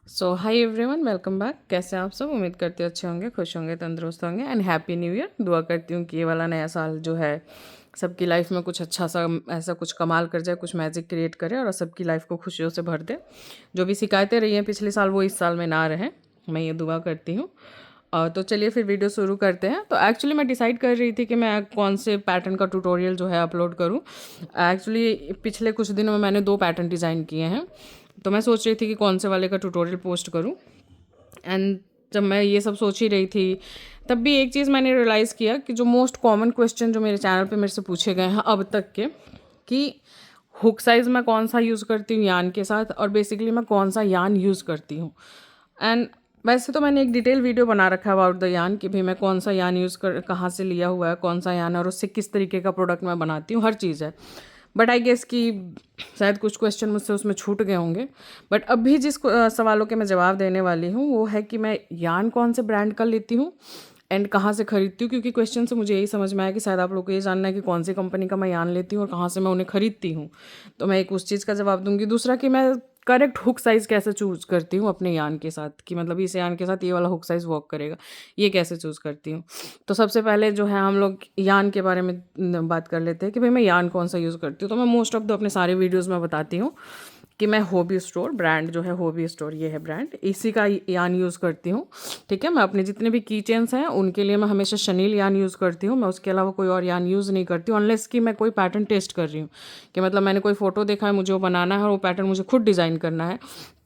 सो hi everyone, welcome back. कैसे हैं आप सब? उम्मीद करती हूँ अच्छे होंगे, खुश होंगे, तंदुरुस्त होंगे एंड हैप्पी न्यू ईयर। दुआ करती हूँ कि ये वाला नया साल जो है सबकी लाइफ में कुछ अच्छा सा ऐसा कुछ कमाल कर जाए, कुछ मैजिक क्रिएट करे और सबकी लाइफ को खुशियों से भर दे। जो भी शिकायतें रही हैं पिछले साल वो इस साल में ना रहें, मैं ये दुआ करती हूँ। तो चलिए फिर वीडियो शुरू करते हैं। तो एक्चुअली मैं डिसाइड कर रही थी कि मैं कौन से पैटर्न का ट्यूटोरियल जो है अपलोड करूँ। एक्चुअली पिछले कुछ दिनों में मैंने 2 पैटर्न डिज़ाइन किए हैं, तो मैं सोच रही थी कि कौन से वाले का ट्यूटोरियल पोस्ट करूँ। एंड जब मैं ये सब सोच ही रही थी तब भी एक चीज़ मैंने रियलाइज़ किया कि जो मोस्ट कॉमन क्वेश्चन जो मेरे चैनल पे मेरे से पूछे गए हैं अब तक के, कि हुक साइज़ मैं कौन सा यूज़ करती हूँ यान के साथ, और बेसिकली मैं कौन सा यान यूज़ करती हूँ। एंड वैसे तो मैंने एक डिटेल वीडियो बना रखा है अबाउट द यान कि भाई मैं कौन सा यान यूज़ कर कहाँ से लिया हुआ है, कौन सा यान है और उससे किस तरीके का प्रोडक्ट मैं बनाती हूँ, हर चीज़ है। बट आई गेस कि शायद कुछ क्वेश्चन मुझसे उसमें छूट गए होंगे। बट अभी जिस सवालों के मैं जवाब देने वाली हूँ वो है कि मैं यान कौन से ब्रांड का लेती हूँ एंड कहाँ से खरीदती हूँ, क्योंकि क्वेश्चन से मुझे यही समझ में आया कि शायद आप लोग को ये जानना है कि कौन सी कंपनी का मैं यान लेती हूँ और कहाँ से मैं उन्हें खरीदती हूँ। तो मैं एक उस चीज़ का जवाब दूंगी। दूसरा कि मैं करेक्ट हुक साइज़ कैसे चूज़ करती हूँ अपने यान के साथ, कि मतलब इस यान के साथ ये वाला हुक साइज़ वर्क करेगा, ये कैसे चूज़ करती हूँ। तो सबसे पहले जो है हम लोग यान के बारे में बात कर लेते हैं कि भाई मैं यान कौन सा यूज़ करती हूँ। तो मैं मोस्ट ऑफ द अपने सारे वीडियोज़ में बताती हूँ कि मैं हॉबी स्टोर ब्रांड जो है, हॉबी स्टोर ये है ब्रांड, इसी का यान यूज़ करती हूँ। ठीक है, मैं अपने जितने भी की चेन्स हैं उनके लिए मैं हमेशा शनील यान यूज़ करती हूँ। मैं उसके अलावा कोई और यान यूज़ नहीं करती हूँ, अनलेस कि मैं कोई पैटर्न टेस्ट कर रही हूँ, कि मतलब मैंने कोई फ़ोटो देखा है, मुझे वो बनाना है और वो पैटर्न मुझे खुद डिज़ाइन करना है,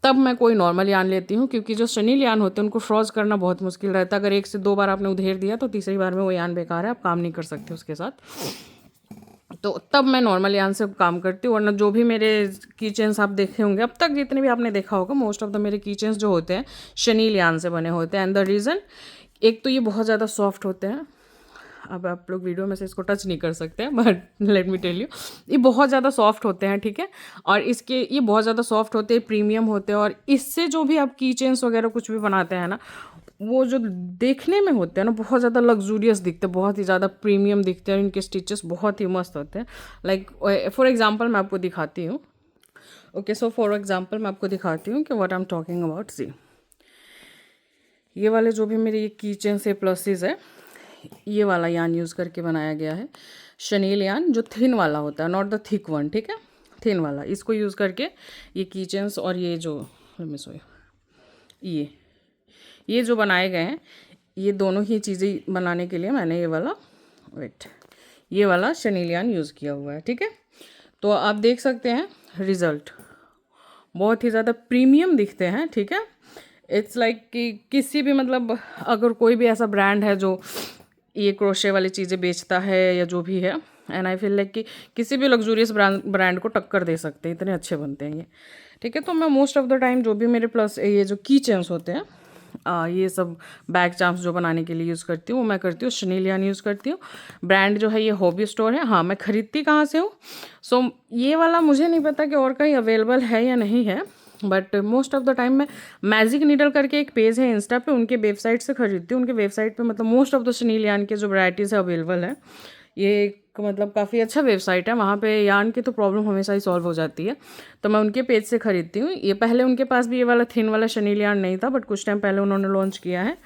तब मैं कोई नॉर्मल यान लेती हूँ। क्योंकि जो शनील यान होते हैं उनको फ्रॉज करना बहुत मुश्किल रहता है। अगर 1 से 2 बार आपने उधेर दिया तो तीसरी बार में वो यान बेकार है, आप काम नहीं कर सकते उसके साथ। तो तब मैं नॉर्मल यान से काम करती हूँ। वरना जो भी मेरे की चेन्स आप देखे होंगे अब तक, जितने भी आपने देखा होगा, मोस्ट ऑफ द मेरे की चेन्स जो होते हैं शनील यान से बने होते हैं। एंड द रीज़न, एक तो ये बहुत ज़्यादा सॉफ्ट होते हैं। अब आप लोग वीडियो में से इसको टच नहीं कर सकते हैं, but let me tell you, ये बहुत ज़्यादा सॉफ्ट होते हैं। ठीक है, और इसके ये बहुत ज़्यादा सॉफ्ट होते हैं, प्रीमियम होते हैं, और इससे जो भी आप की चेन्स वगैरह कुछ भी बनाते हैं ना, वो जो देखने में होते हैं ना बहुत ज़्यादा लग्जूरियस दिखते हैं, बहुत ही ज़्यादा प्रीमियम दिखते हैं, इनके स्टिचेस बहुत ही मस्त होते हैं। लाइक फॉर एग्जांपल मैं आपको दिखाती हूँ। ओके, सो फॉर एग्जांपल मैं आपको दिखाती हूँ कि what I am talking about. See, ये वाले जो भी मेरे ये की चेन से प्लसेस है, ये वाला यान यूज़ करके बनाया गया है। शनील यान जो थिन वाला होता है, नॉट द थिक वन। ठीक है, थिन वाला, इसको यूज़ करके ये की चेन्स और ये जो मिस हो, ये जो बनाए गए हैं, ये दोनों ही चीज़ें बनाने के लिए मैंने ये वाला ये वाला शनील यान यूज़ किया हुआ है। ठीक है, तो आप देख सकते हैं रिज़ल्ट बहुत ही ज़्यादा प्रीमियम दिखते हैं। ठीक है, इट्स लाइक कि किसी भी मतलब अगर कोई भी ऐसा ब्रांड है जो ये क्रोशे वाली चीज़ें बेचता है या जो भी है, एंड आई फील लाइक कि किसी भी लग्जूरियस ब्रांड को टक्कर दे सकते हैं, इतने अच्छे बनते हैं ये। ठीक है, तो मैं मोस्ट ऑफ द टाइम जो भी मेरे प्लस ये जो की चेन्स होते हैं, ये सब बैग चाम्स जो बनाने के लिए यूज़ करती हूँ, वो मैं करती हूँ शनील यान यूज़ करती हूँ। ब्रांड जो है ये हॉबी स्टोर है। हाँ, मैं खरीदती कहाँ से हूँ, सो ये वाला मुझे नहीं पता कि और कहीं अवेलेबल है या नहीं है, but most of the time मैं मैजिक नीडल करके एक पेज है इंस्टा पे, उनके वेबसाइट से खरीदती हूँ। उनके वेबसाइट पे मतलब मोस्ट ऑफ द शनील यान के जो वैराइटीज़ है अवेलेबल है। ये एक मतलब काफ़ी अच्छा वेबसाइट है, वहाँ पे यान की तो प्रॉब्लम हमेशा ही सॉल्व हो जाती है। तो मैं उनके पेज से खरीदती हूँ। ये पहले उनके पास भी ये वाला थिन वाला शनील यान नहीं था, बट कुछ टाइम पहले उन्होंने लॉन्च किया है।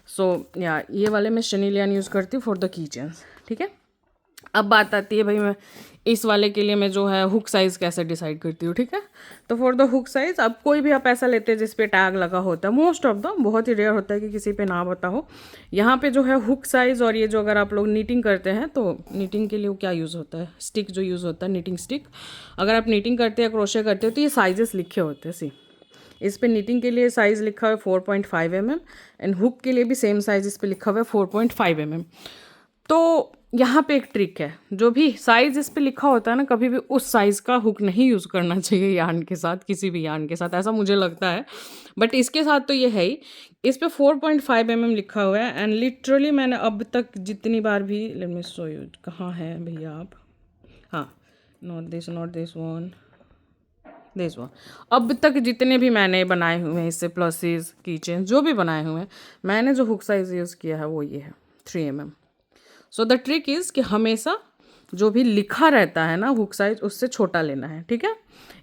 सो या ये वाले मैं शनील यान यूज़ करती हूँ फॉर द की चेन्स। ठीक है, अब बात आती है भाई मैं इस वाले के लिए मैं जो है हुक साइज़ कैसे डिसाइड करती हूँ। ठीक है, तो फॉर द हुक साइज़, अब कोई भी आप ऐसा लेते हैं जिस पे टैग लगा होता है, मोस्ट ऑफ द, बहुत ही रेयर होता है कि किसी पे ना पता हो। यहाँ पे जो है हुक साइज़, और ये जो अगर आप लोग नीटिंग करते हैं तो नीटिंग के लिए वो क्या यूज़ होता है, स्टिक जो यूज़ होता है, नीटिंग स्टिक। अगर आप नीटिंग करते हैं या क्रोशे करते हो तो ये साइजेस लिखे होते हैं। सी, इस पे नीटिंग के लिए साइज़ लिखा हुआ है 4.5 mm, एंड हुक के लिए भी सेम साइज़ इस पे लिखा हुआ है 4.5 mm। तो यहाँ पे एक ट्रिक है, जो भी साइज़ इस पे लिखा होता है ना, कभी भी उस साइज़ का हुक नहीं यूज़ करना चाहिए यान के साथ, किसी भी यान के साथ, ऐसा मुझे लगता है। बट इसके साथ तो ये है ही, इस पे 4.5 mm लिखा हुआ है। एंड लिटरली मैंने अब तक जितनी बार भी, लेट मी शो यू, कहाँ है भैया आप, हाँ, not this one, this one. अब तक जितने भी मैंने बनाए हुए हैं इससे प्लसेस की चेन जो भी बनाए हुए हैं, मैंने जो हुक साइज़ यूज़ किया है वो ये है 3 mm। So the trick is कि हमेशा जो भी लिखा रहता है ना हुक साइज उससे छोटा लेना है, ठीक है।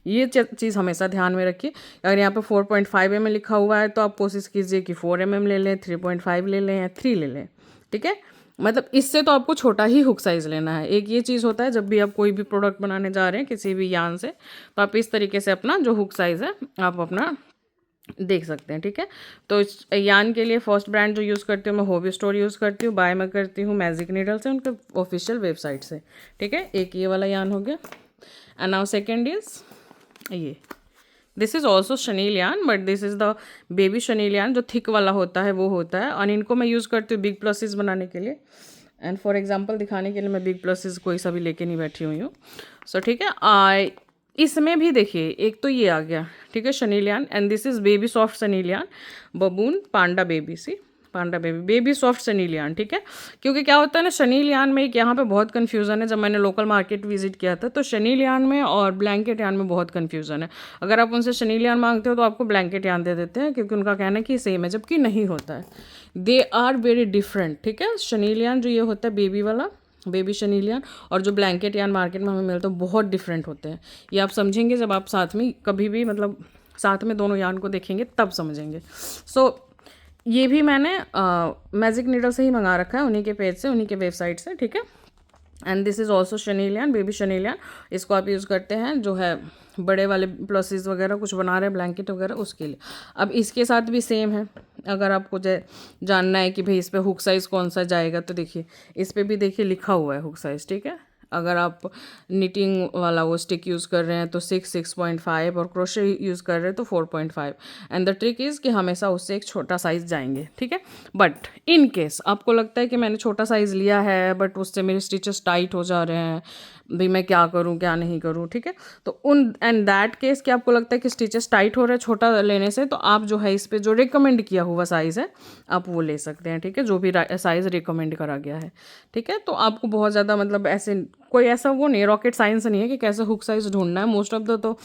ये चीज़ हमेशा ध्यान में रखिए। अगर यहाँ पे 4.5 mm लिखा हुआ है तो आप कोशिश कीजिए कि 4 mm ले लें, 3.5 ले लें या 3 ले लें, ठीक है। मतलब इससे तो आपको छोटा ही हुक साइज़ लेना है। एक ये चीज़ होता है जब भी आप कोई भी प्रोडक्ट बनाने जा रहे हैं किसी भी यान से, तो आप इस तरीके से अपना जो हुक साइज़ है आप अपना देख सकते हैं, ठीक है। तो इस यान के लिए फर्स्ट ब्रांड जो यूज़ करती हूँ मैं हॉबी स्टोर यूज़ करती हूँ, बाय मैं करती हूँ मैजिक नीडल से, उनके ऑफिशियल वेबसाइट से, ठीक है। एक ये वाला यान हो गया। एंड नाउ सेकेंड इज़ ये, this is also chenille yarn but this is the baby chenille yarn, जो थिक वाला होता है वो होता है। और इनको मैं यूज़ करती हूँ बिग प्लसेस बनाने के लिए। एंड फॉर एग्जांपल दिखाने के लिए मैं बिग प्लसेस कोई सा भी लेके नहीं बैठी हुई हूँ। सो ठीक है, इसमें भी देखिए एक तो ये आ गया, ठीक है, chenille yarn. And this is baby soft chenille yarn, baboon panda baby, see panda baby, baby soft chenille yarn, ठीक है। क्योंकि क्या होता है ना, शनीलियान में एक यहाँ पे बहुत कन्फ्यूज़न है। जब मैंने लोकल मार्केट विजिट किया था तो शनीलियान में और ब्लैंकेट यान में बहुत कन्फ्यूज़न है। अगर आप उनसे शनीलियान मांगते हो तो आपको ब्लैंकेट यान दे देते हैं, क्योंकि उनका कहना है कि सेम है, जबकि नहीं होता है। दे आर वेरी डिफरेंट, ठीक है। शनीलियान जो ये होता है बेबी वाला, बेबी शनीलियान, और जो ब्लैंकेट यान मार्केट में हमें मिलता है बहुत डिफरेंट होते हैं। ये आप समझेंगे जब आप साथ में कभी भी मतलब साथ में दोनों यान को देखेंगे तब समझेंगे। सो ये भी मैंने मैजिक नीडल से ही मंगा रखा है, उन्हीं के पेज से, उन्हीं के वेबसाइट से, ठीक है। And this is also chenille yarn, baby chenille yarn. इसको आप यूज़ करते हैं जो है बड़े वाले प्लसेस वगैरह कुछ बना रहे हैं ब्लैंकेट वगैरह उसके लिए। अब इसके साथ भी सेम है। अगर आपको जानना है कि भाई इस पर हुक साइज़ कौन सा जाएगा, तो देखिए इस पर भी देखिए लिखा हुआ है हुक साइज़, ठीक है। अगर आप निटिंग वाला वो स्टिक यूज़ कर रहे हैं तो 6.5, और क्रोशे यूज़ कर रहे हैं तो 4.5। एंड द ट्रिक इज़ कि हमेशा उससे एक छोटा साइज़ जाएंगे, ठीक है। बट इन केस आपको लगता है कि मैंने छोटा साइज़ लिया है बट उससे मेरे स्टिचेस टाइट हो जा रहे हैं, भाई मैं क्या करूँ क्या नहीं करूँ, ठीक है। तो उन एंड दैट केस कि आपको लगता है कि स्टिचेस टाइट हो रहे हैं छोटा लेने से, तो आप जो है इस पर जो रिकमेंड किया हुआ साइज़ है आप वो ले सकते हैं, ठीक है, जो भी साइज़ रिकमेंड करा गया है, ठीक है। तो आपको बहुत ज़्यादा मतलब ऐसे कोई ऐसा वो नहीं, रॉकेट साइंस नहीं है कि कैसे हुक साइज़ ढूंढना है। मोस्ट ऑफ द तो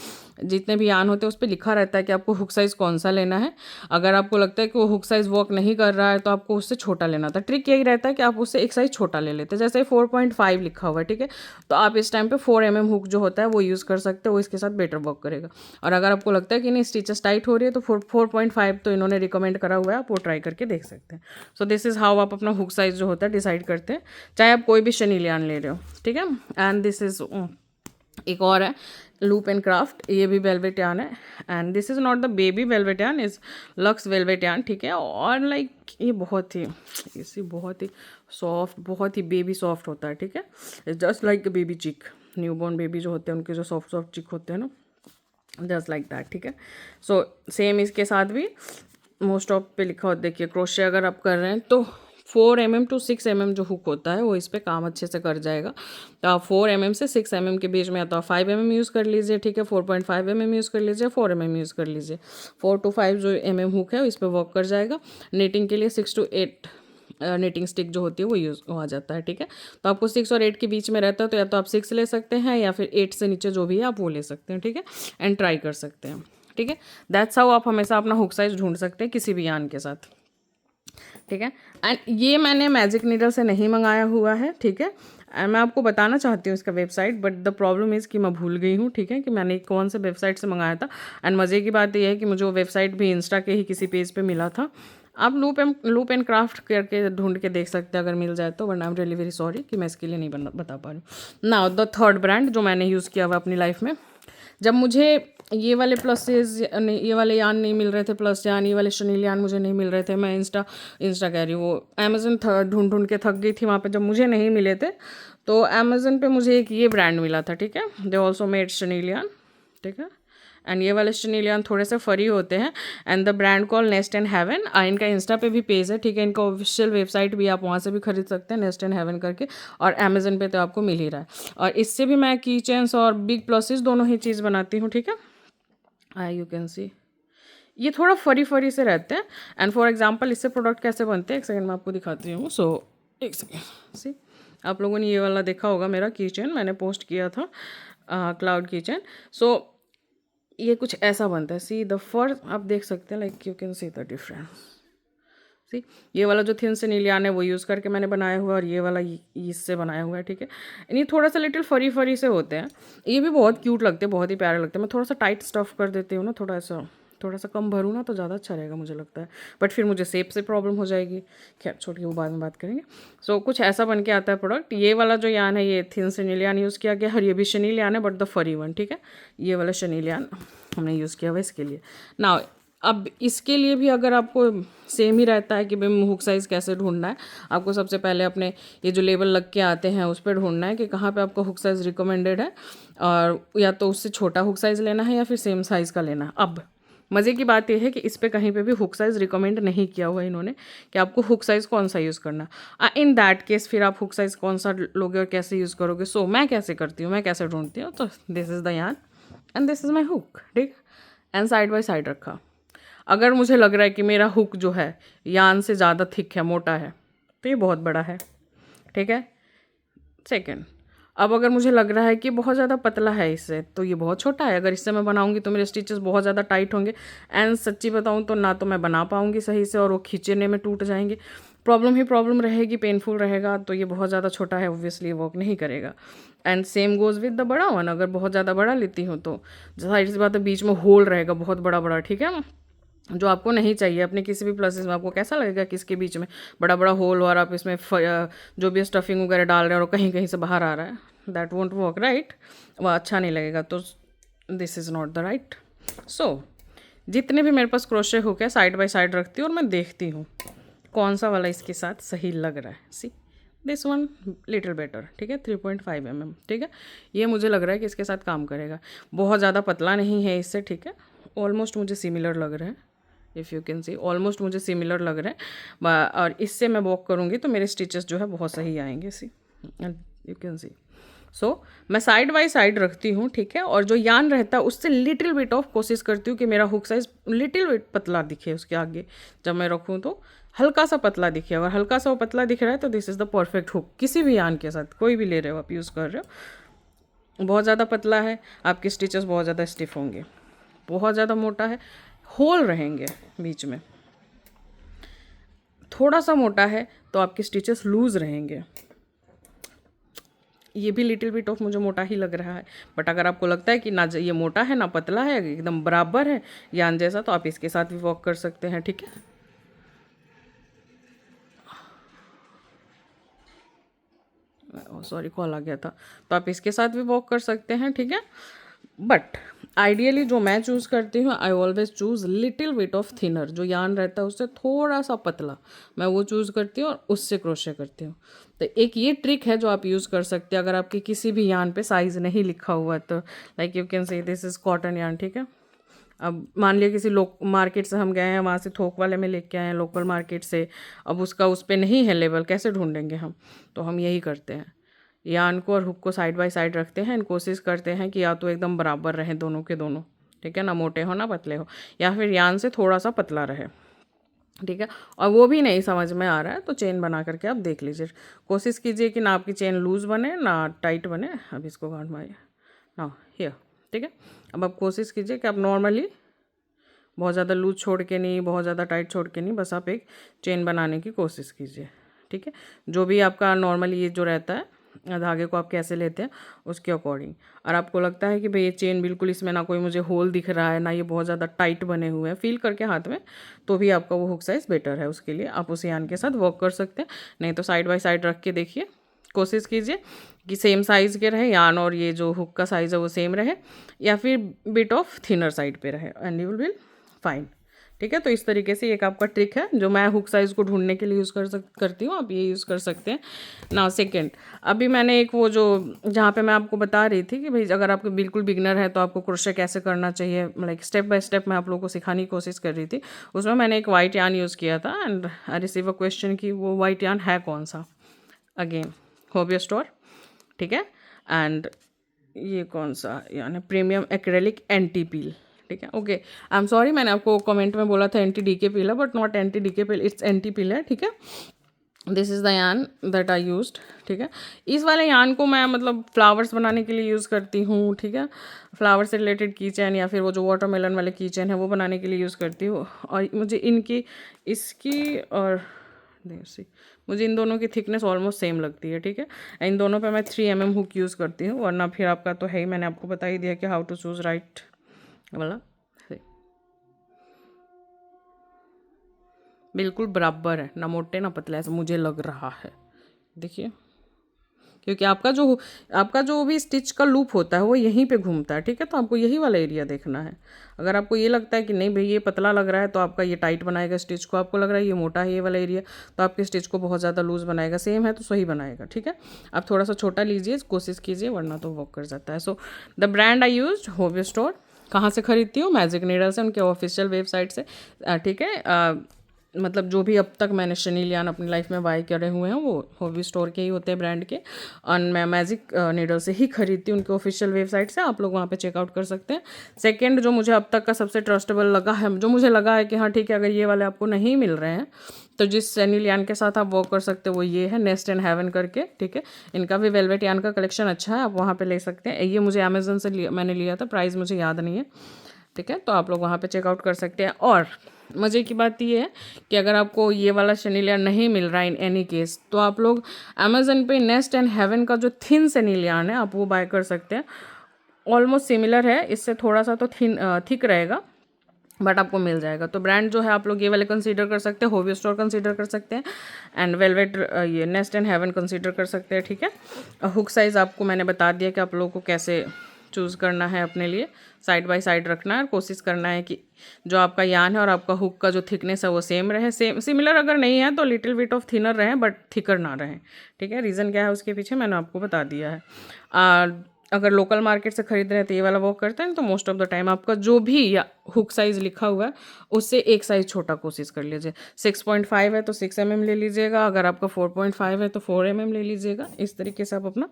जितने भी यान होते हैं उस पर लिखा रहता है कि आपको हुक साइज़ कौन सा लेना है। अगर आपको लगता है कि वो हुक साइज़ वर्क नहीं कर रहा है तो आपको उससे छोटा लेना था। ट्रिक यही रहता है कि आप उससे एक साइज़ छोटा ले लेते हैं। जैसे 4.5 लिखा हुआ है, ठीक है, तो आप इस टाइम पे 4 mm हुक जो होता है वो यूज़ कर सकते हो, वो इसके साथ बेटर वर्क करेगा। और अगर आपको लगता है कि नहीं स्टिचेस टाइट हो रही है तो 4.5 तो इन्होंने रिकमेंड करा हुआ है, आप वो ट्राई करके देख सकते हैं। सो दिस इज़ हाउ आप अपना हुक साइज़ जो होता है डिसाइड करते हैं, चाहे आप कोई भी शनीलियान ले रहे हो, ठीक है। एंड दिस इज़ एक और है लूप एंड क्राफ्ट, ये भी वेलवेट यान है। And this is not the baby velvet यान, इज़ लक्स वेलवेट यान, ठीक है। और लाइक ये बहुत ही इसी बहुत ही सॉफ्ट, बहुत ही बेबी सॉफ्ट होता है, ठीक है। इट्स जस्ट लाइक बेबी चिक, न्यूबॉर्न बेबी जो होते हैं उनके जो सॉफ्ट सॉफ्ट चिक होते हैं ना, जस्ट लाइक दैट, ठीक है। सो सेम इसके साथ भी मोस्ट ऑफ पे लिखा होता है, देखिए क्रोशे अगर आप कर रहे हैं तो 4 mm to 6 mm जो हुक होता है वो इस पर काम अच्छे से कर जाएगा। तो आप 4 mm से 6 mm के बीच में या तो आप 5 mm यूज़ कर लीजिए, ठीक है, 4.5 mm यूज़ कर लीजिए, 4 mm यूज़ कर लीजिए। 4 to 5 जो हुक है इस पर वर्क कर जाएगा। नीटिंग के लिए 6 to 8 नीटिंग स्टिक जो होती है वो यूज़ हो जाता है, ठीक है। तो आपको 6 और 8 के बीच में रहता है तो या तो आप 6 ले सकते हैं या फिर 8 से नीचे जो भी है आप वो ले सकते हैं, ठीक है। एंड ट्राई कर सकते हैं, ठीक है। दैट्स हाउ आप हमेशा अपना हुक साइज़ ढूंढ सकते हैं किसी भी यान के साथ, ठीक है। एंड ये मैंने मैजिक नीडल से नहीं मंगाया हुआ है, ठीक है। एंड मैं आपको बताना चाहती हूँ इसका website, but the problem is कि मैं भूल गई हूँ, ठीक है, कि मैंने कौन से वेबसाइट से मंगाया था। एंड मज़े की बात यह है कि मुझे वो वेबसाइट भी इंस्टा के ही किसी पेज पे मिला था। आप लूप एंड क्राफ्ट करके ढूंढ के देख सकते हैं अगर मिल जाए तो, वरना I am really very sorry कि मैं इसके लिए नहीं बता पा रही हूँ। नाउ द थर्ड ब्रांड जो मैंने यूज़ किया हुआ अपनी लाइफ में, जब मुझे ये वाले प्लसेस ये वाले यान नहीं मिल रहे थे, प्लस यान ये वाले शनील यान मुझे नहीं मिल रहे थे, मैं इंस्टा कह रही हूँ वो अमेज़न ढूंढ ढूंढ के थक गई थी वहाँ पे। जब मुझे नहीं मिले थे तो अमेज़न पे मुझे एक ये ब्रांड मिला था, ठीक है, दे ऑल्सो मेड शनील यान, ठीक है। एंड ये वाले शनीलियान थोड़े से फरी होते हैं। And the brand call nest and heaven, इनका इंस्टा पे भी पेज है, ठीक है, इनका ऑफिशियल वेबसाइट भी आप वहाँ से भी खरीद सकते हैं, नेस्ट एंड हेवन करके। और अमेजन पे तो आपको मिल ही रहा है। और इससे भी मैं की चेन्स और बिग प्लसेस दोनों ही चीज़ बनाती हूँ, ठीक है। यू कैन सी ये थोड़ा फरी फरी से रहते हैं। एंड फॉर एग्जाम्पल इससे प्रोडक्ट कैसे बनते हैं, एक सेकेंड मैं आपको दिखाती हूँ। सो एक सेकेंड, सी आप लोगों ने ये वाला देखा होगा मेरा किचन, मैंने पोस्ट किया था क्लाउड किचन। सो ये कुछ ऐसा बनता है, सी द फर्स्ट आप देख सकते हैं, like you can see the difference, see ये वाला जो थिन सिनील यान है वो यूज़ करके मैंने बनाया हुआ है, और ये वाला इससे बनाया हुआ है, ठीक है। ये थोड़ा सा लिटिल फरी फरी से होते हैं, ये भी बहुत क्यूट लगते हैं, बहुत ही प्यारे लगते हैं। मैं थोड़ा सा टाइट स्टफ़ कर देती हूँ ना, थोड़ा सा कम भरूँ ना तो ज़्यादा अच्छा रहेगा मुझे लगता है, बट फिर मुझे शेप से प्रॉब्लम हो जाएगी। खैर छोड़िए, वो बाद में बात करेंगे। सो कुछ ऐसा बन के आता है प्रोडक्ट। ये वाला जो यान है ये थिन सिनील यान यूज़ किया गया, और ये भी शनील यान है बट द फरी वन, ठीक है। ये वाला शनील यान हमने यूज़ किया हुआ इसके लिए ना। अब इसके लिए भी अगर आपको सेम ही रहता है कि भाई हुक साइज़ कैसे ढूंढना है, आपको सबसे पहले अपने ये जो लेबल लग के आते हैं उस पर ढूंढना है कि कहाँ पे आपका हुक साइज़ रिकमेंडेड है, और या तो उससे छोटा हुक साइज़ लेना है या फिर सेम साइज़ का लेना है। अब मज़े की बात यह है कि इस पे कहीं पे भी हुक साइज़ रिकमेंड नहीं किया हुआ इन्होंने कि आपको हुक साइज़ कौन सा यूज़ करना। इन दैट केस फिर आप हुक साइज़ कौन सा लोगे और कैसे यूज़ करोगे। सो मैं कैसे करती हूँ, मैं कैसे ढूंढती हूँ, तो दिस इज़ द यान and this is my hook, ठीक। एंड साइड बाय साइड रखा। अगर मुझे लग रहा है कि मेरा हुक जो है यान से ज़्यादा थिक है, मोटा है, तो ये बहुत बड़ा है, ठीक है। सेकेंड, अब अगर मुझे लग रहा है कि बहुत ज़्यादा पतला है इससे, तो ये बहुत छोटा है। अगर इससे मैं बनाऊंगी तो मेरे स्टिचेस बहुत ज़्यादा टाइट होंगे, एंड सच्ची बताऊं तो ना तो मैं बना पाऊंगी सही से, और वो खींचने में टूट जाएंगे, प्रॉब्लम ही प्रॉब्लम रहेगी, पेनफुल रहेगा। तो ये बहुत ज़्यादा छोटा है, ऑब्वियसली वर्क नहीं करेगा। And same goes with the बड़ा वन। अगर बहुत ज़्यादा बड़ा लेती हूँ तो साइड से बात है, बीच में होल रहेगा बहुत बड़ा बड़ा, ठीक है, जो आपको नहीं चाहिए अपने किसी भी प्लसेस में। आपको कैसा लगेगा कि इसके बीच में बड़ा बड़ा होल और आप इसमें जो भी स्टफिंग वगैरह डाल रहे हैं और कहीं कहीं से बाहर आ रहा है, दैट वोंट वर्क, राइट। वह अच्छा नहीं लगेगा, तो this is not the right. So जितने भी मेरे पास क्रोशे हुक है साइड बाय साइड रखती हूँ और मैं देखती हूँ कौन सा वाला इसके साथ सही लग रहा है। See this one little better, ठीक है, 3.5 mm, ठीक है। ये मुझे लग रहा है कि इसके साथ काम करेगा। बहुत ज़्यादा पतला नहीं है इससे, ठीक है। ऑलमोस्ट मुझे सिमिलर लग रहा है, if you can C, almost मुझे सिमिलर लग रहा है। और इससे मैं वॉक करूँगी तो मेरे स्टिचेस जो है बहुत सही आएंगे। सी यू कैन सी। सो मैं साइड बाय साइड रखती हूँ, ठीक है। और जो यान रहता है उससे लिटिल बिट ऑफ कोशिश करती हूँ कि मेरा हुक साइज लिटिल बिट पतला दिखे उसके आगे, जब मैं रखूँ तो हल्का सा पतला दिखे। अगर हल्का सा पतला दिख रहा है तो this is the perfect hook, किसी भी यान के साथ, कोई भी ले रहे हो आप, यूज़ कर रहे हो। बहुत ज़्यादा पतला है, आपके स्टिचेस बहुत ज़्यादा स्टिफ होंगे। बहुत ज़्यादा मोटा है, होल रहेंगे बीच में। थोड़ा सा मोटा है तो आपके स्टिचेस लूज़ रहेंगे। ये भी लिटिल बिट ऑफ मुझे मोटा ही लग रहा है, बट अगर आपको लगता है कि ना ये मोटा है ना पतला है, एकदम बराबर है यान जैसा, तो आप इसके साथ भी वॉक कर सकते हैं, ठीक है। सॉरी, कॉल आ गया था। तो आप इसके साथ भी वॉक कर सकते हैं, ठीक है। बट आइडियली जो मैं चूज़ करती हूँ, I always choose little bit of thinner. जो यान रहता है उससे थोड़ा सा पतला मैं वो चूज़ करती हूँ और उससे क्रोशे करती हूँ। तो एक ये ट्रिक है जो आप यूज़ कर सकते हैं अगर आपके किसी भी यान पे साइज़ नहीं लिखा हुआ है तो। Like you can say this is cotton yarn, ठीक है। अब मान लिया किसी मार्केट से हम गए हैं, वहाँ से थोक वाले में लेके आए हैं लोकल मार्केट से, अब उसका उस पर नहीं है लेबल, कैसे ढूंढेंगे हम। तो हम यही करते हैं, यान को और हुक को साइड बाय साइड रखते हैं एंड कोशिश करते हैं कि या तो एकदम बराबर रहें दोनों के दोनों, ठीक है ना, मोटे हो ना पतले हो, या फिर यान से थोड़ा सा पतला रहे, ठीक है। और वो भी नहीं समझ में आ रहा है तो चेन बना करके आप देख लीजिए, कोशिश कीजिए कि ना आपकी चेन लूज़ बने ना टाइट बने। अब इसको गांठ मारिए ना, हियर, ठीक है। अब आप कोशिश कीजिए कि आप नॉर्मली बहुत ज़्यादा लूज छोड़ के नहीं, बहुत ज़्यादा टाइट छोड़ के नहीं, बस आप एक चेन बनाने की कोशिश कीजिए, ठीक है। जो भी आपका नॉर्मली ये जो रहता है धागे को आप कैसे लेते हैं उसके अकॉर्डिंग। और आपको लगता है कि भाई ये चेन बिल्कुल इसमें ना कोई मुझे होल दिख रहा है ना ये बहुत ज़्यादा टाइट बने हुए हैं, फील करके हाथ में, तो भी आपका वो हुक साइज़ बेटर है। उसके लिए आप उस यान के साथ वर्क कर सकते हैं। नहीं तो साइड बाय साइड रख के देखिए, कोशिश कीजिए कि सेम साइज़ के रहे यान और ये जो हुक का साइज़ है वो सेम रहे, या फिर बिट ऑफ थिनर साइड पे रहे, एंड यू विल फाइन, ठीक है। तो इस तरीके से एक आपका ट्रिक है जो मैं हुक साइज़ को ढूंढने के लिए यूज़ करती हूँ, आप ये यूज़ कर सकते हैं ना। सेकंड, अभी मैंने एक वो जो जहाँ पे मैं आपको बता रही थी कि भाई अगर आपको बिल्कुल बिगनर है तो आपको क्रोशे कैसे करना चाहिए, लाइक स्टेप बाय स्टेप मैं आप लोगों को सिखाने की कोशिश कर रही थी। उसमें मैंने एक वाइट यान यूज़ किया था and I receive a question कि वो वाइट यान है कौन सा। अगेन होबियो स्टोर, ठीक है। एंड ये कौन सा यानी प्रीमियम एक्रेलिक एंटी पील, ठीक है। ओके, आई एम सॉरी, मैंने आपको कमेंट में बोला था एंटी डीके पील है, but not anti DK pill, it's anti pill है, ठीक है। This is the yarn that I used, ठीक है। इस वाले यान को मैं मतलब फ्लावर्स बनाने के लिए यूज़ करती हूँ, ठीक है। फ्लावर से रिलेटेड की चैन या फिर वो जो वाटरमेलन वाले की चैन है वो बनाने के लिए यूज़ करती हूँ। और मुझे इनकी इसकी और सी मुझे इन दोनों की थिकनेस ऑलमोस्ट सेम लगती है, ठीक है। इन दोनों पे मैं 3 mm हुक यूज़ करती हूँ, वरना फिर आपका तो है ही, मैंने आपको बता ही दिया कि हाउ टू चूज़ राइट वाला। बिल्कुल बराबर है, ना मोटे ना पतले, ऐसा मुझे लग रहा है, देखिए। क्योंकि आपका जो भी स्टिच का लूप होता है वो यहीं पे घूमता है, ठीक है। तो आपको यही वाला एरिया देखना है। अगर आपको ये लगता है कि नहीं भाई ये पतला लग रहा है तो आपका ये टाइट बनाएगा स्टिच को, आपको लग रहा है ये मोटा है ये वाला एरिया तो आपके स्टिच को बहुत ज़्यादा लूज बनाएगा, सेम है तो सही बनाएगा, ठीक है। आप थोड़ा सा छोटा लीजिए, कोशिश कीजिए, वरना तो वर्क कर जाता है। So the brand I use hobby store. कहाँ से खरीदती हूँ? मैजिक नीडल से, उनके ऑफिशियल वेबसाइट से, ठीक है। मतलब जो भी अब तक मैंने शनी लियान अपनी लाइफ में बाय करे हुए हैं वो हॉबी स्टोर के ही होते हैं, ब्रांड के। और मैं मैजिक नीडल से ही खरीदती हूँ, उनके ऑफिशियल वेबसाइट से, आप लोग वहाँ पे चेकआउट कर सकते हैं। सेकंड जो मुझे अब तक का सबसे ट्रस्टेबल लगा है, जो मुझे लगा है कि हाँ ठीक है, अगर ये वाले आपको नहीं मिल रहे हैं तो जिस शनी लियान के साथ आप वर्क कर सकते हो वो ये है, नेस्ट एंड हेवन करके, ठीक है। इनका भी वेलवेट यान का कलेक्शन अच्छा है, आप वहाँ पर ले सकते हैं। ये मुझे अमेजोन से मैंने लिया था, प्राइस मुझे याद नहीं है, ठीक है। तो आप लोग वहाँ पे चेकआउट कर सकते हैं। और मज़े की बात ये है कि अगर आपको ये वाला शनीलियान नहीं मिल रहा है इन एनी केस, तो आप लोग अमेजन पे नेस्ट एंड हेवन का जो थिन शनीलियान है आप वो बाय कर सकते हैं। ऑलमोस्ट सिमिलर है, इससे थोड़ा सा तो थिक रहेगा, बट आपको मिल जाएगा। तो ब्रांड जो है आप लोग ये वाले कंसीडर कर सकते हैं, हॉबी स्टोर कंसीडर कर सकते हैं, एंड वेलवेट ये नेस्ट एंड हेवन कंसीडर कर सकते हैं, ठीक है। हुक साइज़ आपको मैंने बता दिया कि आप लोगों को कैसे चूज़ करना है अपने लिए, साइड बाय साइड रखना है और कोशिश करना है कि जो आपका यान है और आपका हुक का जो थिकनेस है वो सेम रहे, सेम सिमिलर अगर नहीं है तो लिटिल बिट ऑफ थिनर रहें बट थिकर ना रहें, ठीक है। रीज़न क्या है उसके पीछे मैंने आपको बता दिया है। अगर लोकल मार्केट से खरीद रहे हैं तो ये वाला वर्क करता है, तो मोस्ट ऑफ द टाइम आपका जो भी या हुक साइज़ लिखा हुआ है उससे एक साइज़ छोटा कोशिश कर लीजिए। 6.5 है तो 6 mm ले लीजिएगा, अगर आपका 4.5 है तो 4 mm ले लीजिएगा। इस तरीके से आप अपना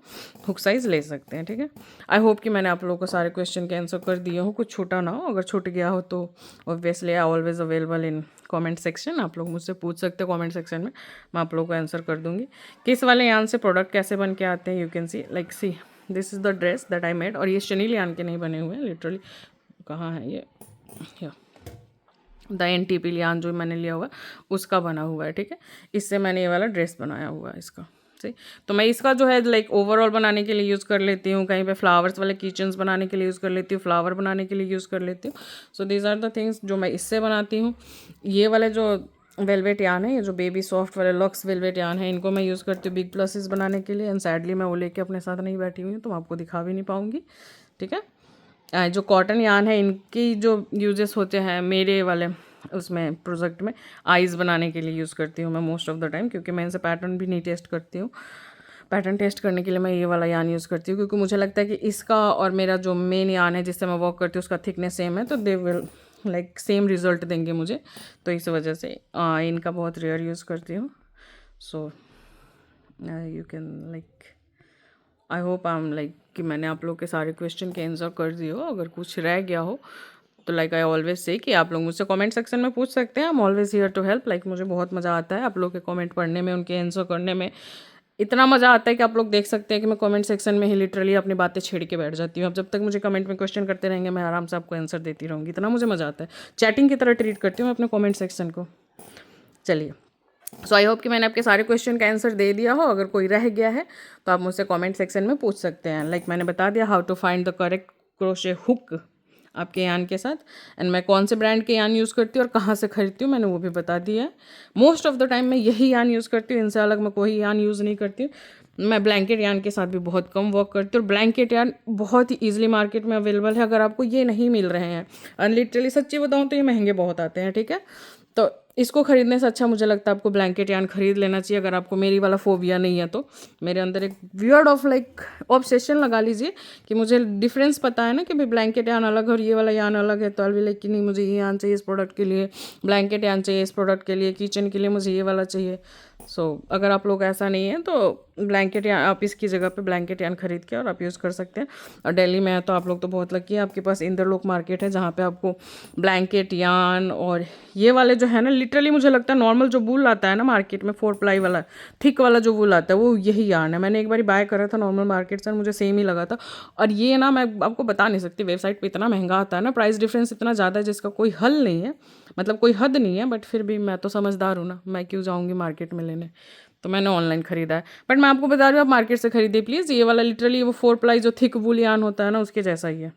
हुक साइज़ ले सकते हैं, ठीक है। आई होप कि मैंने आप लोगों को सारे क्वेश्चन के आंसर कर दिए हो, कुछ छूटा ना हो। अगर छूट गया हो तो obviously I always available in comment section, आप लोग मुझसे पूछ सकते हो कमेंट सेक्शन में, मैं आप लोगों को आंसर कर दूंगी। किस वाले यान से प्रोडक्ट कैसे बन के आते हैं, you can C like see this is the dress that I made. और ये शनी लियान के नहीं बने हुए हैं, लिटरली कहाँ है ये, द NTP लियान जो मैंने लिया हुआ है उसका बना हुआ है, ठीक है। इससे मैंने ये वाला ड्रेस बनाया हुआ है इसका, सही। तो मैं इसका जो है लाइक ओवरऑल बनाने के लिए यूज़ कर लेती हूँ, कहीं पे फ्लावर्स वाले किचन्स बनाने के लिए यूज़ कर लेती हूँ, फ्लावर बनाने के लिए यूज़ कर लेती हूँ। So these are the things जो मैं इससे बनाती हूँ। ये वाले जो वेलवेट यान है, ये जो बेबी सॉफ्ट वाले लक्स वेलवेट यान है, इनको मैं यूज़ करती हूँ बिग प्लसेस बनाने के लिए। एंड सैडली मैं वो लेके अपने साथ नहीं बैठी हुई हूँ तो मैं आपको दिखा भी नहीं पाऊँगी, ठीक है। जो कॉटन यान है इनकी जो यूजेस होते हैं मेरे वाले उसमें प्रोजेक्ट में, आइज़ बनाने के लिए यूज़ करती हूँ मैं मोस्ट ऑफ द टाइम, क्योंकि मैं इनसे पैटर्न भी नहीं टेस्ट करती हूँ। पैटर्न टेस्ट करने के लिए मैं ये वाला यान यूज़ करती हूँ, क्योंकि मुझे लगता है कि इसका और मेरा जो मेन यान है जिससे मैं वर्क करती हूँ उसका थिकनेस सेम है, तो they will like same result देंगे मुझे। तो इस वजह से इनका बहुत रेयर यूज़ करती हूँ। So you can like I hope I am like कि मैंने आप लोग के सारे क्वेश्चन के आंसर कर दिए हो। अगर कुछ रह गया हो तो लाइक आई ऑलवेज से कि आप लोग मुझसे कमेंट सेक्शन में पूछ सकते हैं, I am always here to help. Like मुझे बहुत मज़ा आता है आप लोग के कमेंट पढ़ने में, उनके आंसर करने में। इतना मज़ा आता है कि आप लोग देख सकते हैं कि मैं कमेंट सेक्शन में ही लिटरली अपनी बातें छेड़ के बैठ जाती हूँ। अब जब तक मुझे कमेंट में क्वेश्चन करते रहेंगे मैं आराम से आपको आंसर देती रहूँगी, इतना मुझे मज़ा आता है। चैटिंग की तरह ट्रीट करती हूँ मैं अपने कमेंट सेक्शन को। चलिए, सो आई होप कि मैंने आपके सारे क्वेश्चन का आंसर दे दिया हो। अगर कोई रह गया है तो आप मुझसे कमेंट सेक्शन में पूछ सकते हैं। लाइक मैंने बता दिया how to find the correct crochet hook आपके यान के साथ, एंड मैं कौन से ब्रांड के यान यूज़ करती हूँ और कहाँ से खरीदती हूँ मैंने वो भी बता दिया है। मोस्ट ऑफ द टाइम मैं यही यान यूज़ करती हूँ, इनसे अलग मैं कोई यान यूज़ नहीं करती हूँ। मैं ब्लैंकेट यान के साथ भी बहुत कम वर्क करती हूँ, और ब्लैंकेट यान बहुत ही ईजिली मार्केट में अवेलेबल है। अगर आपको ये नहीं मिल रहे हैं, लिटरली सच्ची बताऊँ तो ये महंगे बहुत आते हैं, ठीक है। तो इसको खरीदने से अच्छा मुझे लगता है आपको ब्लैंकेट यान खरीद लेना चाहिए, अगर आपको मेरी वाला फोबिया नहीं है तो। मेरे अंदर एक वियर्ड ऑफ लाइक ऑब्सेशन लगा लीजिए कि मुझे डिफरेंस पता है ना कि भाई ब्लैंकेट यान अलग है और ये वाला यान अलग है, तो अभी लाइक कि नहीं मुझे ये यान चाहिए इस प्रोडक्ट के लिए, ब्लैंकेट यान चाहिए इस प्रोडक्ट के लिए, किचन के लिए मुझे ये वाला चाहिए। सो अगर आप लोग ऐसा नहीं है तो ब्लैंकेट यान आप इसकी जगह पे ब्लैंकेट यान खरीद के और आप यूज़ कर सकते हैं। और दिल्ली में है तो आप लोग तो बहुत लकी है, आपके पास इंदरलोक मार्केट है जहाँ पे आपको ब्लैंकेट यान और ये वाले जो है ना, लिटरली मुझे लगता है नॉर्मल जो वूल आता है ना मार्केट में 4 प्लाई वाला थिक वाला जो वूल आता है वो यही यार्न है। मैंने एक बार बाय करा था नॉर्मल मार्केट से, मुझे सेम ही लगा था। और ये ना मैं आपको बता नहीं सकती, वेबसाइट पे इतना महंगा आता है ना, प्राइस डिफरेंस इतना ज़्यादा है जिसका कोई हल नहीं है, मतलब कोई हद नहीं है। बट फिर भी मैं तो समझदार हूँ ना, मैं क्यों जाऊँगी मार्केट में लेने, तो मैंने ऑनलाइन खरीदा है। बट मैं आपको बता रही हूँ आप मार्केट से खरीदिए प्लीज़। ये वाला लिटरली वो 4 प्लाई जो थिक वूल यार्न होता है ना उसके जैसा ही है,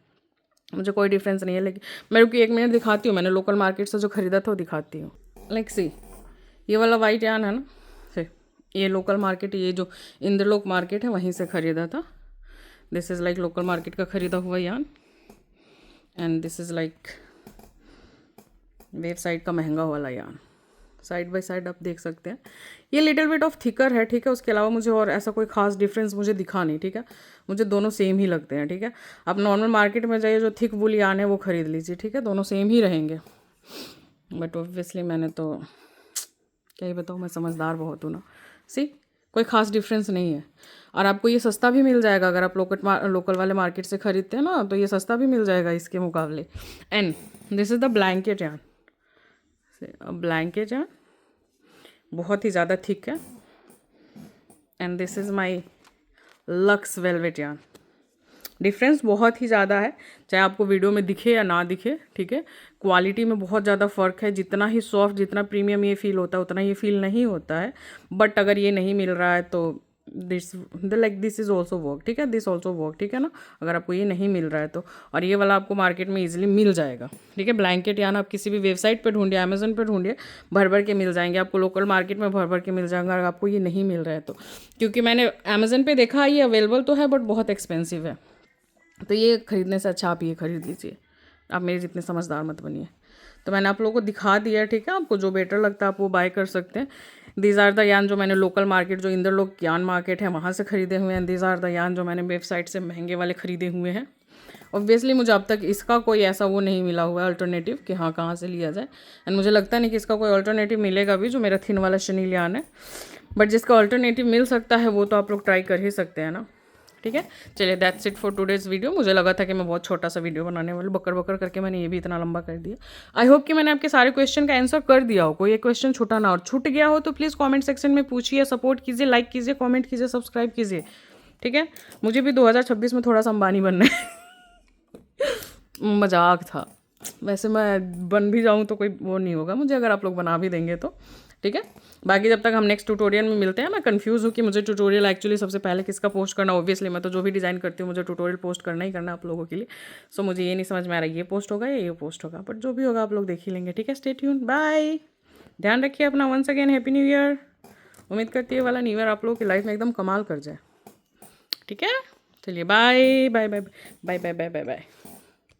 मुझे कोई डिफरेंस नहीं है। लेकिन मैं रुकी 1 मिनट दिखाती हूँ, मैंने लोकल मार्केट से जो खरीदा था वो दिखाती हूँ। लाइक सी ये वाला वाइट यान है ना, फिर ये लोकल मार्केट, ये जो इंद्रलोक मार्केट है वहीं से ख़रीदा था। This is like local market का ख़रीदा हुआ यान, and this is like website का महंगा वाला यान। साइड बाय साइड आप देख सकते हैं, ये लिटिल बिट ऑफ थिकर है, ठीक है। उसके अलावा मुझे और ऐसा कोई खास डिफरेंस मुझे दिखा नहीं, ठीक है। मुझे दोनों सेम ही लगते हैं, ठीक है। आप नॉर्मल मार्केट में जाइए, जो थिक वूल यान है वो ख़रीद लीजिए, ठीक है, दोनों सेम ही रहेंगे। बट ऑब्वियसली मैंने तो क्या ही बताऊँ, मैं समझदार बहुत हूँ ना। सी कोई ख़ास डिफरेंस नहीं है, और आपको ये सस्ता भी मिल जाएगा अगर आप लोकल वाले मार्केट से ख़रीदते हैं ना, तो ये सस्ता भी मिल जाएगा इसके मुकाबले। And this is the blanket यान, ब्लैंकेट यान बहुत ही ज़्यादा थिक है। And this is my lux velvet यान। डिफरेंस बहुत ही ज़्यादा है, चाहे आपको वीडियो में दिखे या ना दिखे, ठीक है। क्वालिटी में बहुत ज़्यादा फ़र्क है, जितना ही सॉफ्ट जितना प्रीमियम ये फील होता है उतना ये फील नहीं होता है। बट अगर ये नहीं मिल रहा है तो दिस इज़ ऑल्सो वर्क, ठीक है, दिस ऑल्सो वर्क, ठीक है ना। अगर आपको ये नहीं मिल रहा है तो, और ये वाला आपको मार्केट में ईजिली मिल जाएगा, ठीक है। ब्लैंकेट यान आप किसी भी वेबसाइट पर ढूंढिए, अमेजन पर ढूंढिए, भर भर के मिल जाएंगे आपको, लोकल मार्केट में भर भर के मिल जाएंगे अगर आपको ये नहीं मिल रहा है तो। क्योंकि मैंने अमेजन पे देखा, ये अवेलेबल तो है बट बहुत एक्सपेंसिव है, तो ये खरीदने से अच्छा आप ये खरीद लीजिए। आप मेरे जितने समझदार मत बनिए। तो मैंने आप लोगों को दिखा दिया, ठीक है। आपको जो बेटर लगता है आप वो बाय कर सकते हैं। दीज आर द यान जो मैंने लोकल मार्केट, जो इंद्रलोक यान मार्केट है वहाँ से ख़रीदे हुए हैं। दीज आर द यान जो मैंने वेबसाइट से महंगे वाले ख़रीदे हुए हैं। ऑब्वियसली मुझे अब तक इसका कोई ऐसा वो नहीं मिला हुआ है अल्टरनेटिव कि हाँ कहाँ से लिया जाए, एंड मुझे लगता नहीं कि इसका कोई अल्टरनेटिव मिलेगा भी, जो मेरा थिन वाला शनील यान है। बट जिसका अल्टरनेटिव मिल सकता है वो तो आप लोग ट्राई कर ही सकते हैं ना, ठीक है। चलिए that's it for today's video. मुझे लगा था कि मैं बहुत छोटा सा वीडियो बनाने वाली, बकर बकर करके मैंने ये भी इतना लंबा कर दिया। आई होप कि मैंने आपके सारे क्वेश्चन का आंसर कर दिया हो, कोई एक क्वेश्चन छूटा ना, और छूट गया हो तो प्लीज़ कमेंट सेक्शन में पूछिए, सपोर्ट कीजिए, लाइक कीजिए, कमेंट कीजिए, सब्सक्राइब कीजिए, ठीक है। मुझे भी 2026 में थोड़ा सा अंबानी बनना है। मजाक था, वैसे मैं बन भी जाऊँ तो कोई वो नहीं होगा मुझे, अगर आप लोग बना भी देंगे तो, ठीक है। बाकी जब तक हम नेक्स्ट ट्यूटोरियल में मिलते हैं, मैं कंफ्यूज हूँ कि मुझे ट्यूटोरियल एक्चुअली सबसे पहले किसका पोस्ट करना। ऑब्वियसली मैं तो जो भी डिज़ाइन करती हूँ मुझे ट्यूटोरियल पोस्ट करना ही करना आप लोगों के लिए। सो मुझे ये नहीं समझ में आ रहा है ये पोस्ट होगा या ये पोस्ट होगा, बट जो भी होगा आप लोग देख ही लेंगे, ठीक है। स्टे ट्यून्ड, बाय, ध्यान रखिए अपना। Once again happy new year. उम्मीद करती है वाला न्यू ईयर आप लोगों की लाइफ में एकदम कमाल कर जाए, ठीक है। चलिए bye bye bye bye bye bye bye bye.